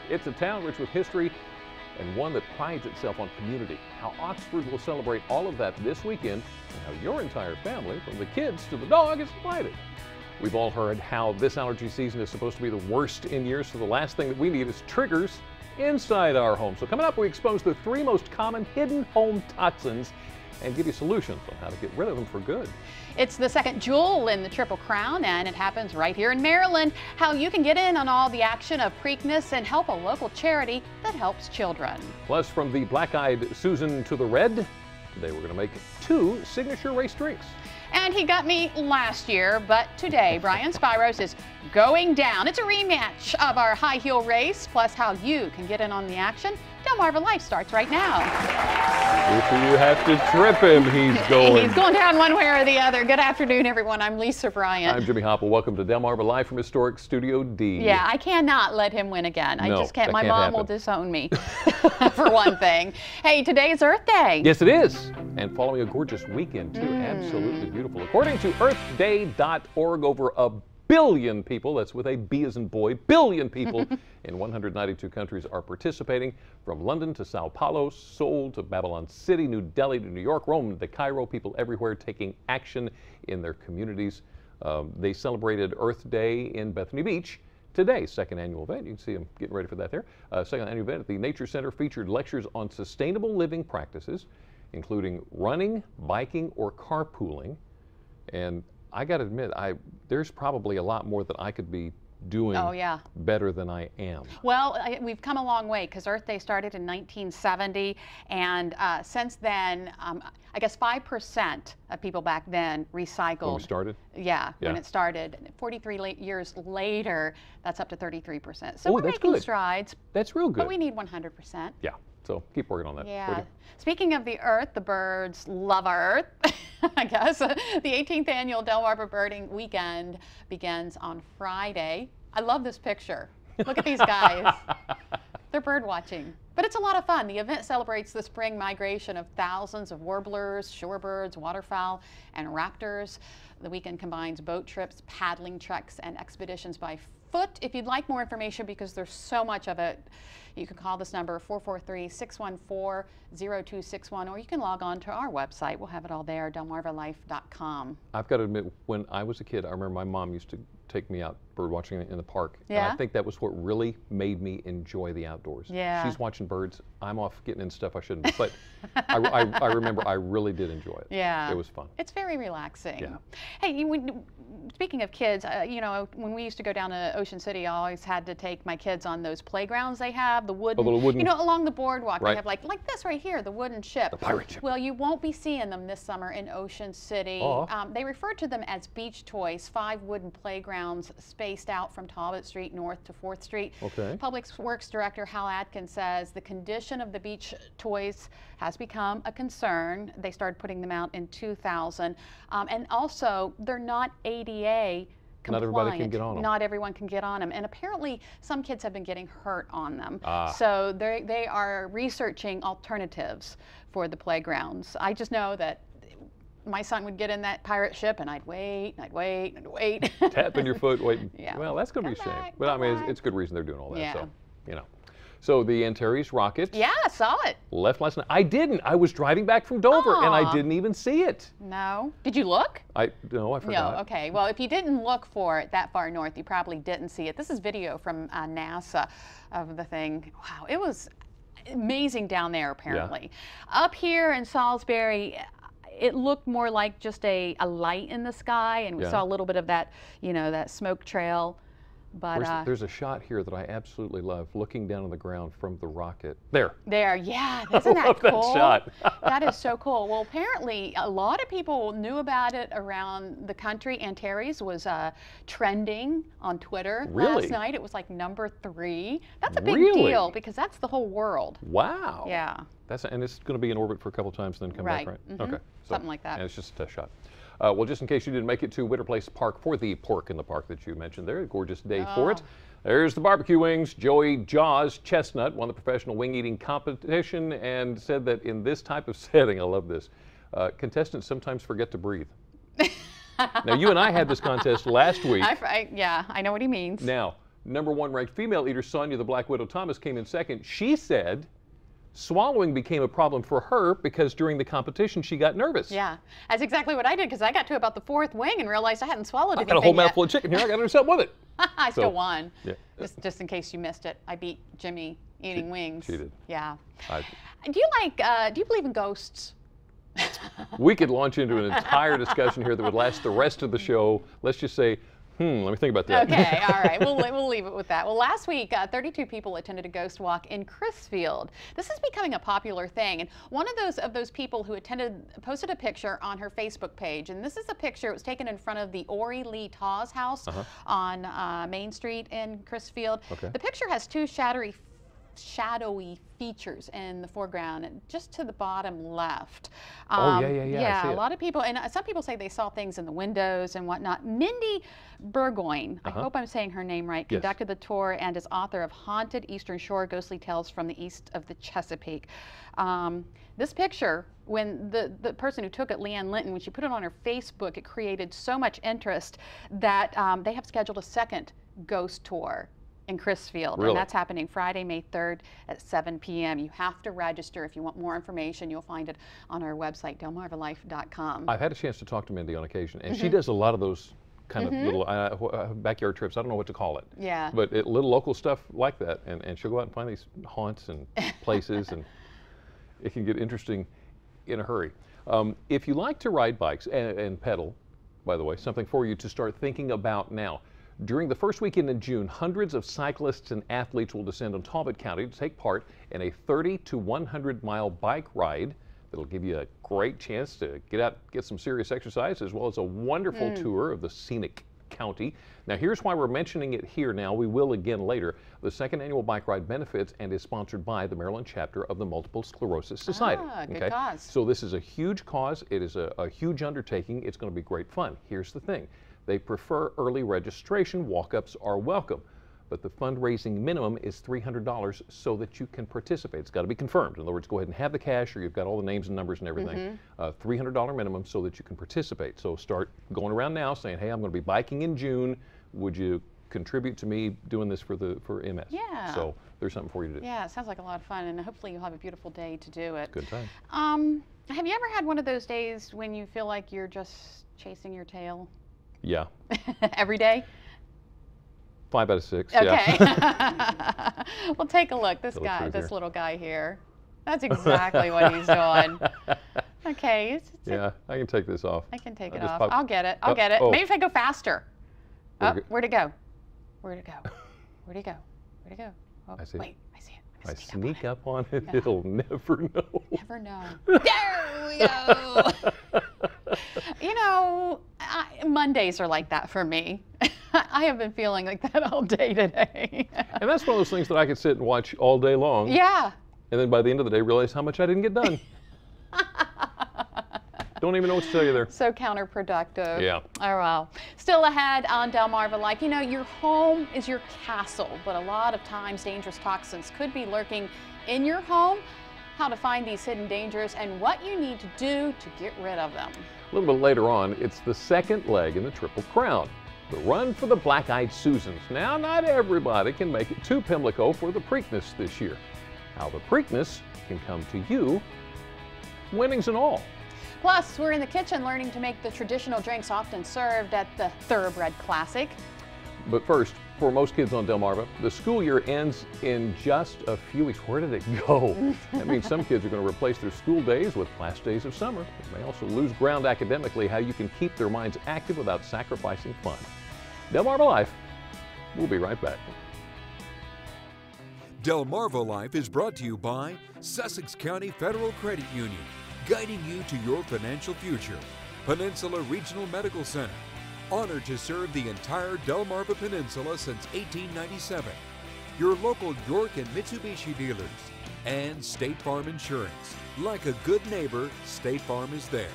It's a town rich with history and one that prides itself on community. How Oxford will celebrate all of that this weekend, and how your entire family, from the kids to the dog, is invited. We've all heard how this allergy season is supposed to be the worst in years, so the last thing that we need is triggers inside our home. So coming up, we expose the 3 most common hidden home toxins and give you solutions on how to get rid of them for good. It's the second jewel in the Triple Crown, and it happens right here in Maryland. How you can get in on all the action of Preakness and help a local charity that helps children. Plus, from the black-eyed Susan to the red, today we're going to make 2 signature race drinks. And he got me last year, but today Brian Spiros is going down. It's a rematch of our high heel race, plus how you can get in on the action. Delmarva Life starts right now. If you have to trip him, he's going. He's going down one way or the other. Good afternoon, everyone. I'm Lisa Bryant. I'm Jimmy Hopple. Welcome to Delmarva Live from Historic Studio D. Yeah, I cannot let him win again. I just can't. My mom will disown me, for one thing. Hey, today is Earth Day. Yes, it is. And following a gorgeous weekend, too. Absolutely beautiful. According to earthday.org, over 1 billion people, that's with a B as in boy, billion people in 192 countries are participating, from London to Sao Paulo, Seoul to Babylon City, New Delhi to New York, Rome to Cairo, people everywhere taking action in their communities. They celebrated Earth Day in Bethany Beach today, second annual event. You can see them getting ready for that there. Second annual event at the Nature Center featured lectures on sustainable living practices, including running, biking, or carpooling. And I got to admit, there's probably a lot more that I could be doing better than I am. Well, we've come a long way, because Earth Day started in 1970, and since then, I guess 5% of people back then recycled. When we started? Yeah, when it started. 43 years later, that's up to 33%. So we're making strides. That's real good. But we need 100%. Yeah. So keep working on that. Yeah. Speaking of the Earth, the birds love our Earth, I guess. The 18th annual Delmarva Birding Weekend begins on Friday. I love this picture. Look at these guys. They're bird watching. But it's a lot of fun. The event celebrates the spring migration of thousands of warblers, shorebirds, waterfowl, and raptors. The weekend combines boat trips, paddling treks, and expeditions by foot. If you'd like more information, because there's so much of it, you can call this number 443-614-0261, or you can log on to our website. We'll have it all there, delmarvalife.com. I've got to admit, when I was a kid, I remember my mom used to take me out bird watching in the park. Yeah? And I think that was what really made me enjoy the outdoors. Yeah. She's watching birds. I'm off getting in stuff I shouldn't be. But I remember I really did enjoy it. Yeah. It was fun. It's very relaxing. Yeah. Hey, speaking of kids, you know, when we used to go down to Ocean City, I always had to take my kids on those playgrounds they have, the wooden, you know, along the boardwalk. They have like this right here, the wooden ship. The pirate ship. Well, you won't be seeing them this summer in Ocean City. They refer to them as beach toys, 5 wooden playgrounds spaced out from Talbot Street north to 4th Street. Okay. Public Works Director Hal Atkins says the condition of the beach toys has become a concern. They started putting them out in 2000. And also, they're not ADA compliant. Not everybody can get on them. Not everyone can get on them. And apparently, some kids have been getting hurt on them. So they are researching alternatives for the playgrounds. I just know that my son would get in that pirate ship, and I'd wait, and I'd wait, and I'd wait. Tapping your foot, waiting. Yeah. Well, that's going to be a shame. But I mean, it's good reason they're doing all that. Yeah. So, you know. So the Antares rocket. Yeah, I saw it. Left last night. I didn't. I was driving back from Dover, and I didn't even see it. No. Did you look? No, I forgot. No, okay. Well, if you didn't look for it that far north, you probably didn't see it. This is video from NASA of the thing. Wow, it was amazing down there, apparently. Yeah. Up here in Salisbury, it looked more like just a light in the sky, and we saw a little bit of that, you know, that smoke trail. But there's a shot here that I absolutely love, looking down on the ground from the rocket. There, yeah, isn't that cool? That shot. That is so cool. Well, apparently a lot of people knew about it around the country. Antares was trending on Twitter last night. It was like #3. That's a big deal, because that's the whole world. Wow. Yeah. And it's going to be in orbit for a couple times and then come back, right? Okay. Something like that. And it's just a test shot. Well, just in case you didn't make it to Winter Place Park for the Pork in the Park that you mentioned there, a gorgeous day for it. There's the barbecue wings. Joey Jaws Chestnut won the professional wing eating competition and said that in this type of setting, I love this, contestants sometimes forget to breathe. Now, you and I had this contest last week. Yeah, I know what he means. Now, #1 ranked female eater Sonia the Black Widow Thomas came in second. She said swallowing became a problem for her because during the competition she got nervous. Yeah, that's exactly what I did because I got to about the 4th wing and realized I hadn't swallowed anything I got a whole yet. mouthful of chicken here. I got to do something with it. I still won. Yeah. Just in case you missed it, I beat Jimmy eating wings. She did. Yeah. Do you believe in ghosts? We could launch into an entire discussion here that would last the rest of the show. Let's just say, let me think about that. Okay, all right, we'll leave it with that. Well, last week, 32 people attended a ghost walk in Crisfield. This is becoming a popular thing, and one of those people who attended posted a picture on her Facebook page, and this is a picture. It was taken in front of the Ori Lee Taw's house on Main Street in Crisfield. Okay. The picture has two shadowy features in the foreground and just to the bottom left. Yeah, a lot of people, and some people say they saw things in the windows and whatnot. Mindy Burgoyne, I hope I'm saying her name right, conducted the tour and is author of Haunted Eastern Shore Ghostly Tales from the East of the Chesapeake. This picture, when the person who took it, Leanne Linton, when she put it on her Facebook, it created so much interest that they have scheduled a second ghost tour in Crisfield, Really? and that's happening Friday, May 3rd at 7 p.m. You have to register. If you want more information, you'll find it on our website, delmarvalife.com. I've had a chance to talk to Mindy on occasion, and she does a lot of those kind of little backyard trips. I don't know what to call it. Yeah. But little local stuff like that, and she'll go out and find these haunts and places, and it can get interesting in a hurry. If you like to ride bikes and pedal, by the way, something for you to start thinking about now. During the first weekend in June, hundreds of cyclists and athletes will descend on Talbot County to take part in a 30 to 100 mile bike ride that'll give you a great chance to get out, get some serious exercise, as well as a wonderful tour of the scenic county. Now, here's why we're mentioning it here now. We will again later. The second annual bike ride benefits and is sponsored by the Maryland chapter of the Multiple Sclerosis Society. Good cause. So this is a huge cause. It is a huge undertaking. It's going to be great fun. Here's the thing. They prefer early registration. Walk-ups are welcome. But the fundraising minimum is $300 so that you can participate. It's got to be confirmed. In other words, go ahead and have the cash, or you've got all the names and numbers and everything. $300 minimum so that you can participate. So start going around now saying, hey, I'm going to be biking in June. Would you contribute to me doing this for MS? Yeah. So there's something for you to do. Yeah, it sounds like a lot of fun, and hopefully you'll have a beautiful day to do it. Good time. Have you ever had one of those days when you feel like you're just chasing your tail? Yeah. Every day? 5 out of 6. Okay. Yeah. Well, take a look. This little guy here. That's exactly what he's doing. Okay. Yeah, I can take this off. I can take it off. I'll get it. I'll get it. Oh. Maybe if I go faster. Where'd it go? Where'd it go? Where'd it go? Where'd it go? Oh, I see. Wait, I see it. I sneak up on it, it'll never know. Never know. There we go. You know, Mondays are like that for me. I have been feeling like that all day today. And that's one of those things that I could sit and watch all day long. Yeah. And then by the end of the day, realize how much I didn't get done. Don't even know what to tell you there. So counterproductive. Yeah. Oh, well. Still ahead on Delmarva Life. You know, your home is your castle, but a lot of times dangerous toxins could be lurking in your home. How to find these hidden dangers and what you need to do to get rid of them. A little bit later on, it's the second leg in the Triple Crown. The run for the Black-Eyed Susans. Now, not everybody can make it to Pimlico for the Preakness this year. How the Preakness can come to you, winnings and all. Plus, we're in the kitchen learning to make the traditional drinks often served at the Thoroughbred Classic. But first, for most kids on Delmarva, the school year ends in just a few weeks. Where did it go? That means some kids are going to replace their school days with class days of summer. They may also lose ground academically. How you can keep their minds active without sacrificing fun. Delmarva Life, we'll be right back. Delmarva Life is brought to you by Sussex County Federal Credit Union, guiding you to your financial future. Peninsula Regional Medical Center, honored to serve the entire Delmarva Peninsula since 1897. Your local York and Mitsubishi dealers. And State Farm Insurance. Like a good neighbor, State Farm is there.